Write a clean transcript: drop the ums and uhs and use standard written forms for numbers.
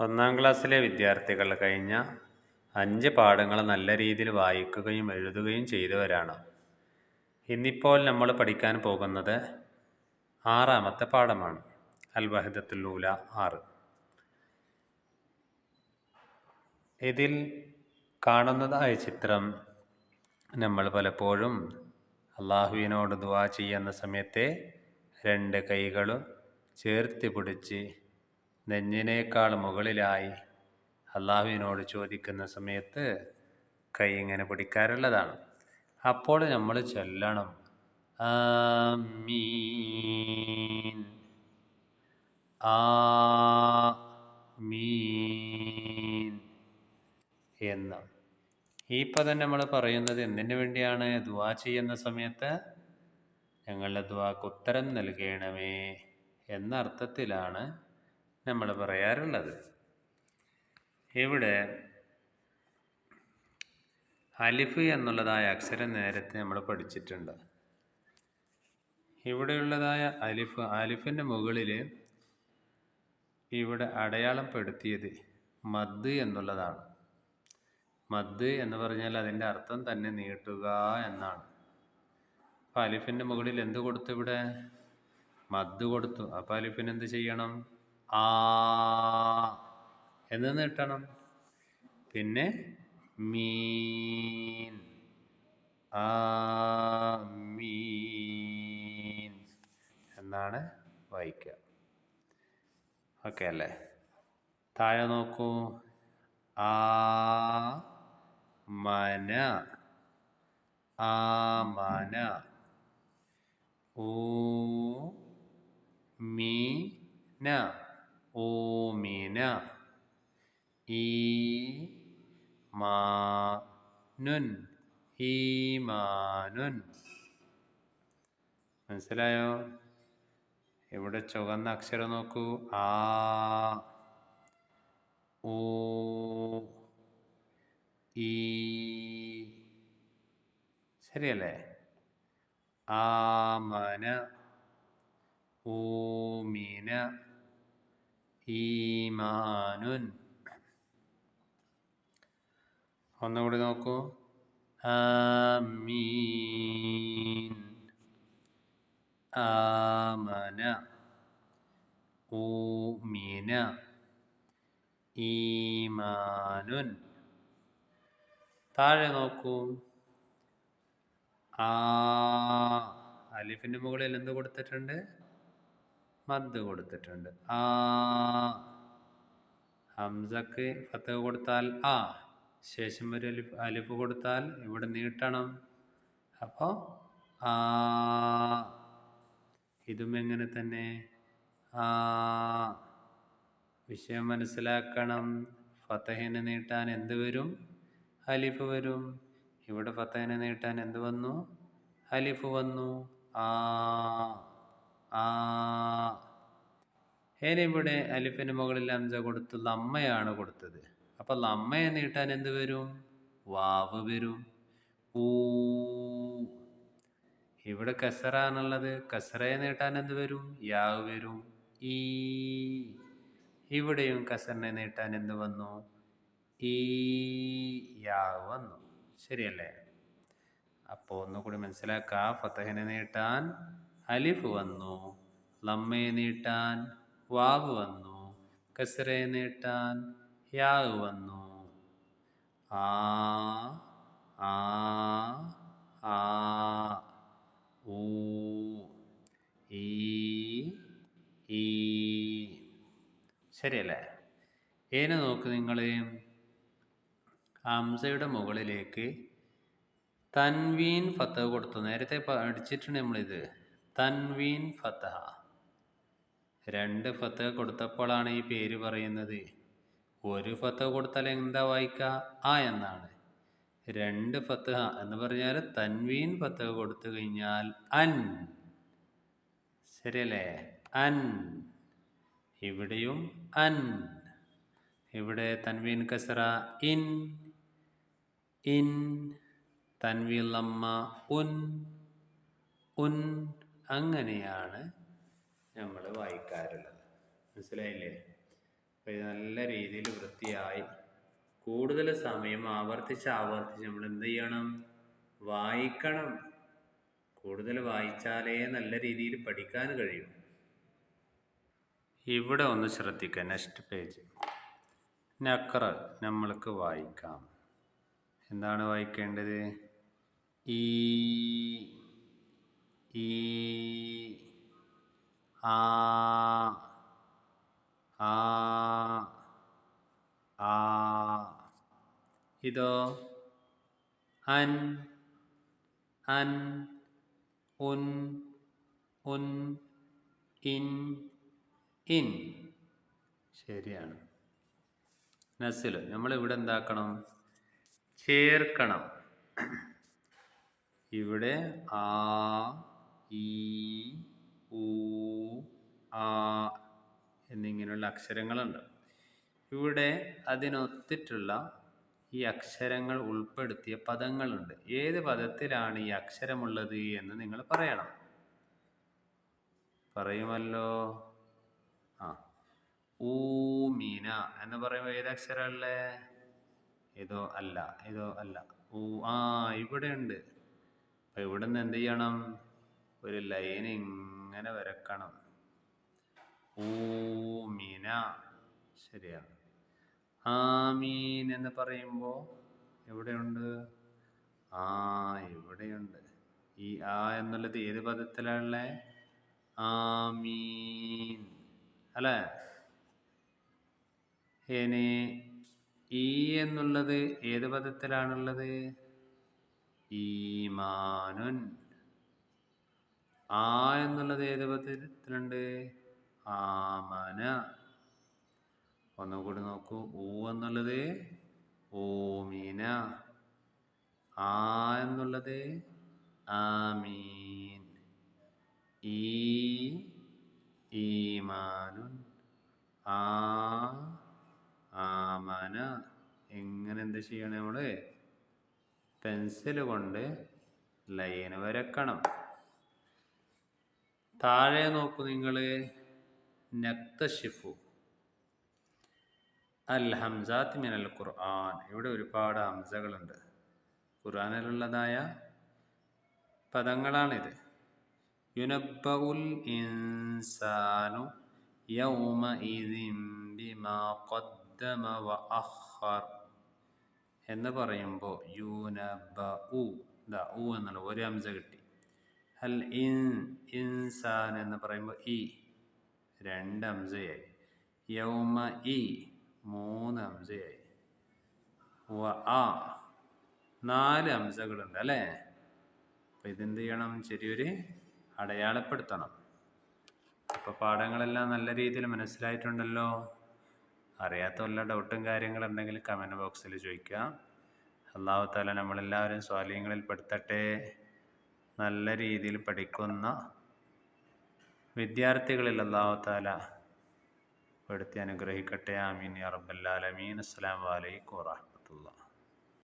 ഒന്നാം ക്ലാസ്സിലെ വിദ്യാർത്ഥികൾ കഴിഞ്ഞ 5 പാഠങ്ങൾ നല്ല രീതിയിൽ വായിക്കുകയും എഴുതുകയും ചെയ്തവരാണ്. ഇന്നിപ്പോൾ നമ്മൾ പഠിക്കാൻ പോകുന്നത് 6-ാമത്തെ പാഠമാണ്. അൽ വഹദത്തുൽ ഊല 6. ഇതിൽ കാണുന്നതായ ചിത്രം നമ്മൾ പലപ്പോഴും അള്ളാഹുവിനോട് ദുആ ചെയ്യുന്ന സമയത്തെ 2 കൈകളും ചേർത്ത് പിടിച്ച് നെഞ്ഞിനേക്കാൾ മുകളിലായി അള്ളാഹുവിനോട് ചോദിക്കുന്ന സമയത്ത് കൈ ഇങ്ങനെ പിടിക്കാറുള്ളതാണ്. അപ്പോൾ നമ്മൾ ചൊല്ലണം ആമീൻ ആമീൻ എന്ന്. ഈ പദം നമ്മൾ പറയുന്നത് എന്തിനു വേണ്ടിയാണ്? ദുആ ചെയ്യുന്ന സമയത്ത് ഞങ്ങളുടെ ദുആക്ക് ഉത്തരം നൽകണമേ എന്ന അർത്ഥത്തിലാണ് നമ്മൾ പറയാറുള്ളത്. ഇവിടെ അലിഫ് എന്നുള്ളതായ അക്ഷരം നേരത്തെ നമ്മൾ പഠിച്ചിട്ടുണ്ട്. ഇവിടെയുള്ളതായ അലിഫിൻ്റെ മുകളിൽ ഇവിടെ അടയാളപ്പെടുത്തിയത് മദ് എന്നുള്ളതാണ്. മദ് എന്ന് പറഞ്ഞാൽ അതിൻ്റെ അർത്ഥം തന്നെ നീട്ടുക എന്നാണ്. അപ്പോൾ അലിഫിൻ്റെ മുകളിൽ എന്ത് കൊടുത്തു? ഇവിടെ മദ് കൊടുത്തു. അപ്പോൾ അലിഫിന് എന്ത് ചെയ്യണം? ആ എന്ന് നീട്ടണം. പിന്നെ മീൻ ആമീൻ എന്നാണ് വായിക്കുക. ഓക്കെ അല്ലേ? താഴെ നോക്കൂ. ആമന ആമന ഊമീന ഊമീന ഈമാനുൻ ഈമാനുൻ. മനസ്സിലായോ? ഇവിടെ ചുവന്ന അക്ഷരം നോക്കൂ. ആ ഊ ഈ. ശരിയല്ലേ? ആമന ഊമീന ഈമാനുൻ. ഒന്നുകൂടി നോക്കൂ. ആമീൻ ആമന ഊമീന ഈമാനുൻ. താഴെ നോക്കൂ. അലിഫിൻ്റെ മുകളിൽ എന്ത് കൊടുത്തിട്ടുണ്ട്? മദ് കൊടുത്തിട്ടുണ്ട്. ഹംസക്ക് ഫത്തഹ് കൊടുത്താൽ ആ, ശേഷം ഒരു അലിഫ് കൊടുത്താൽ ഇവിടെ നീട്ടണം. അപ്പോൾ ആ. ഇതും എങ്ങനെ തന്നെ വിഷയം മനസ്സിലാക്കണം. ഫത്തഹിനെ നീട്ടാൻ എന്ത് വരും? അലിഫ് വരും. ഇവിടെ ഫത്തഹിനെ നീട്ടാൻ എന്ത് വന്നു? അലിഫ് വന്നു. ഇവിടെ അലിഫിന് മുകളിൽ ഹംസ കൊടുത്തു, ലമ്മയാണ് കൊടുത്തത്. അപ്പൊ ലമ്മയെ നീട്ടാൻ എന്ത് വരും? വാവ് വരും. ഊ. ഇവിടെ കസറാണുള്ളത്. കസറയെ നീട്ടാൻ എന്ത് വരും? യാവ് വരും. ഈ. ഇവിടെയും കസറിനെ നീട്ടാൻ എന്ത് വന്നു? ഈ യാവ് വന്നു. ശരിയല്ലേ? അപ്പോൾ ഒന്നുകൂടി മനസ്സിലാക്കാം. ഫത്തഹിനെ നീട്ടാൻ അലിഫ് വന്നു, ലമ്മയെ നീട്ടാൻ വാവ് വന്നു, കസറയെ നീട്ടാൻ യാവ് വന്നു. ആ ആ ആ ഊ ഈ ഈ. ശരിയല്ലേ? ഏനെ നോക്ക് നിങ്ങൾ. ഹംസയുടെ മുകളിലേക്ക് തൻവീൻ ഫത്തഹ് കൊടുത്തു. നേരത്തെ പഠിച്ചിട്ടുണ്ട് നമ്മളിത്. തൻവീൻ ഫത്തഹ 2 ഫത്തഹ് കൊടുത്തപ്പോഴാണ് ഈ പേര് പറയുന്നത്. ഒരു ഫത്തഹ് കൊടുത്താൽ എന്താ വായിക്കുക? ആ എന്നാണ്. 2 ഫത്തഹ എന്ന് പറഞ്ഞാൽ തൻവീൻ ഫത്തഹ് കൊടുത്തു കഴിഞ്ഞാൽ അൻ. ശരിയല്ലേ? അൻ. ഇവിടെയും അൻ. ഇവിടെ തൻവീൻ കസറ ഇൻ ഇൻ. തൻവീൻ ലമ്മ ഉൻ ഉൻ. അങ്ങനെയാണ് നമ്മൾ വായിക്കാറുള്ളത്. മനസ്സിലായില്ലേ? അപ്പോൾ ഇത് നല്ല രീതിയിൽ വൃത്തിയായി കൂടുതൽ സമയം ആവർത്തിച്ച് നമ്മൾ എന്ത് ചെയ്യണം? വായിക്കണം. കൂടുതൽ വായിച്ചാലേ നല്ല രീതിയിൽ പഠിക്കാൻ കഴിയും. ഇവിടെ ഒന്ന് ശ്രദ്ധിക്കുക. Next page. നഖറ നമ്മൾക്ക് വായിക്കാം. എന്താണ് വായിക്കേണ്ടത്? ഈ ഈ ആ ആ ആ. ഇതോ? അൻ അൻ ഉൻ ഉൻ ഇൻ ഇൻ. ശരിയാണ്. നസിൽ നമ്മളിവിടെ എന്താക്കണം? ചേർക്കണം. ഇവിടെ ആ ഈ ഊ ആ എന്നിങ്ങനെയുള്ള അക്ഷരങ്ങളുണ്ട്. ഇവിടെ അതിനൊത്തിട്ടുള്ള ഈ അക്ഷരങ്ങൾ ഉൾപ്പെടുത്തിയ പദങ്ങളുണ്ട്. ഏത് പദത്തിലാണ് ഈ അക്ഷരമുള്ളത് എന്ന് നിങ്ങൾ പറയണം. പറയുമല്ലോ. ആ, ഊമീന എന്ന് പറയുമ്പോൾ ഏത് അക്ഷരമല്ലേ? ഇതോ അല്ല, ഇതോ അല്ല. ആ, ഇവിടെ ഉണ്ട്. അപ്പൊ ഇവിടെ നിന്ന് എന്ത് ചെയ്യണം? ഒരു ലൈൻ ഇങ്ങനെ വരക്കണം. ഊമീന. ശരിയാണ്. ആമീൻ എന്ന് പറയുമ്പോൾ എവിടെയുണ്ട്? ആ, ഇവിടെയുണ്ട്. ഈ ആ എന്നുള്ളത് ഏത് പദത്തിലാണല്ലേ? ആമീൻ അല്ലേ? ഇനി ഈ എന്നുള്ളത് ഏത് പദത്തിലാണുള്ളത്? ഈമാനുൻ. ആ എന്നുള്ളത് ഏത് പദത്തിലുണ്ട്? ആമന. ഒന്നുകൂടി നോക്കൂ. ഊ എന്നുള്ളത് ഓമീന. ആ എന്നുള്ളത് ആമീൻ. ഈമാനുൻ. ആ ആമന. എങ്ങനെ എന്ത് ചെയ്യണം? നമ്മള് പെൻസിൽ കൊണ്ട് ലൈൻ വരക്കണം. താഴെ നോക്കൂ നിങ്ങള്. നക്തഷിഫു അൽ ഹംസാത്ത് മിനൽ ഖുർആൻ. ഇവിടെ ഒരുപാട് ഹംസകളുണ്ട്. ഖുർആനിലുള്ളതായ പദങ്ങളാണിത്. യുനബ്ബഉൽ ഇൻസാനു യൗമഇദിൻ ബിമാ ഖദ്ദമ വഅഖർ എന്ന് പറയുമ്പോൾ യുനബ്ബഉ ഊ എന്നുള്ള ഒരു ഹംസ കിട്ടി. അൽ ഇൻസാൻ എന്ന് പറയുമ്പോൾ ഈ രണ്ട് ഹംസയായി. യൗമ ഈ മൂന്ന് ഹംസയായി. ആ നാല് ഹംസകളുണ്ട് അല്ലേ? അപ്പം ഇതെന്ത് ചെയ്യണം? ചെറിയൊരു അടയാളപ്പെടുത്തണം. അപ്പോൾ പാഠങ്ങളെല്ലാം നല്ല രീതിയിൽ മനസ്സിലായിട്ടുണ്ടല്ലോ. അറിയാത്ത വല്ല ഡൗട്ടും കാര്യങ്ങളുണ്ടെങ്കിൽ കമൻറ്റ് ബോക്സിൽ ചോദിക്കുക. അല്ലാഹു തആല നമ്മളെല്ലാവരും സ്വാലിഹ്യങ്ങളിൽ പെടുത്തട്ടെ. നല്ല രീതിയിൽ പഠിക്കുന്ന വിദ്യാർത്ഥികളിൽ അല്ലാഹു തആല പെടുത്തി അനുഗ്രഹിക്കട്ടെ. ആമീൻ യാ റബ്ബൽ ആലമീൻ. അസ്സലാമു അലൈക്കും വറഹ്മത്തുള്ളാഹി.